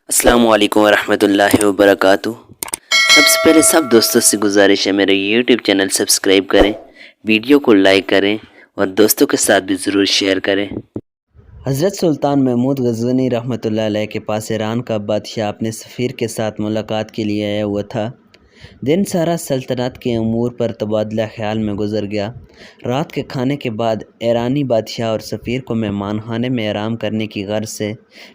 السلام علیکم ورحمۃ اللہ وبرکاتہ۔ سب سے پہلے سب دوستوں سے گزارش ہے میرے یوٹیوب چینل سبسکرائب کریں، ویڈیو کو لائک کریں اور دوستوں کے ساتھ بھی ضرور شیئر کریں۔ حضرت سلطان محمود غزنوی رحمۃ اللہ علیہ کے پاس ایران کا بادشاہ اپنے سفیر کے ساتھ ملاقات کے لیے آیا ہوا تھا۔ دن سارا سلطنت کے امور پر تبادلہ خیال میں گزر گیا۔ رات کے کھانے کے بعد ایرانی بادشاہ اور سفیر کو مہمان خانے میں آرام کرنے کی غرض سے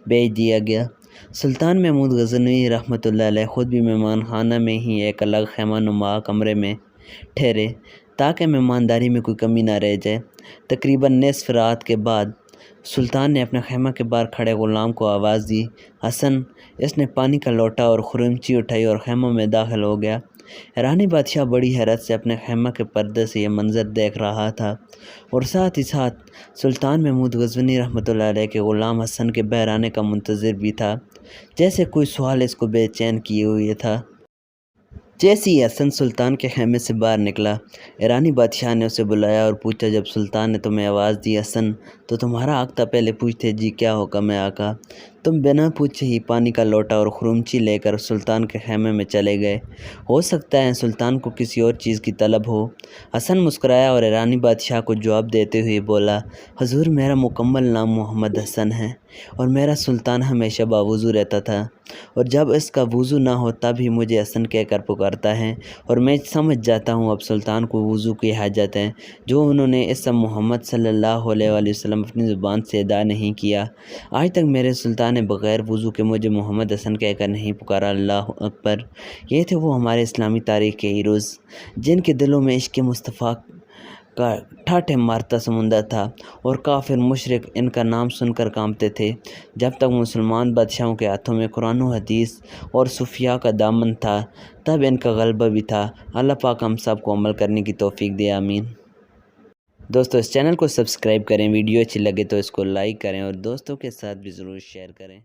بھیج دیا گیا۔ سلطان محمود غزنوی رحمۃ اللہ علیہ خود بھی مہمان خانہ میں ہی ایک الگ خیمہ نما کمرے میں ٹھہرے تاکہ مہمانداری میں کوئی کمی نہ رہ جائے۔ تقریباً نصف رات کے بعد سلطان نے اپنے خیمہ کے باہر کھڑے غلام کو آواز دی، حسن! اس نے پانی کا لوٹا اور خرمچی اٹھائی اور خیمہ میں داخل ہو گیا۔ ایرانی بادشاہ بڑی حیرت سے اپنے خیمہ کے پردے سے یہ منظر دیکھ رہا تھا اور ساتھ ہی ساتھ سلطان محمود غزنوی رحمۃ اللہ علیہ کے غلام حسن کے باہر آنے کا منتظر بھی تھا، جیسے کوئی سوال اس کو بے چین کیے ہوئے تھا۔ جیسے ہی حسن سلطان کے خیمے سے باہر نکلا، ایرانی بادشاہ نے اسے بلایا اور پوچھا، جب سلطان نے تمہیں آواز دی حسن تو تمہارا آقا پہلے پوچھتے، جی کیا حکم ہے آقا؟ تم بنا پوچھے ہی پانی کا لوٹا اور خرمچی لے کر سلطان کے خیمے میں چلے گئے، ہو سکتا ہے سلطان کو کسی اور چیز کی طلب ہو۔ حسن مسکرایا اور ایرانی بادشاہ کو جواب دیتے ہوئے بولا، حضور میرا مکمل نام محمد حسن ہے اور میرا سلطان ہمیشہ باوضو رہتا تھا، اور جب اس کا وضو نہ ہو تب ہی مجھے حسن کہہ کر پکارتا ہے، اور میں سمجھ جاتا ہوں اب سلطان کو وضو کی حاجت ہے، جو انہوں نے اسم محمد صلی اللہ علیہ وآلہ وسلم اپنی زبان سے ادا نہیں کیا۔ آج تک میرے سلطان نے بغیر وضو کے مجھے محمد حسن کہہ کر نہیں پکارا۔ اللہ اکبر! یہ تھے وہ ہمارے اسلامی تاریخ کے ہیروز جن کے دلوں میں عشق مصطفیٰ کا ٹھاٹھے مارتا سمندر تھا، اور کافر مشرک ان کا نام سن کر کانپتے تھے۔ جب تک مسلمان بادشاہوں کے ہاتھوں میں قرآن و حدیث اور صوفیاء کا دامن تھا تب ان کا غلبہ بھی تھا۔ اللہ پاک ہم سب کو عمل کرنے کی توفیق دے، آمین۔ دوستو اس چینل کو سبسکرائب کریں، ویڈیو اچھی لگے تو اس کو لائک کریں اور دوستوں کے ساتھ بھی ضرور شیئر کریں۔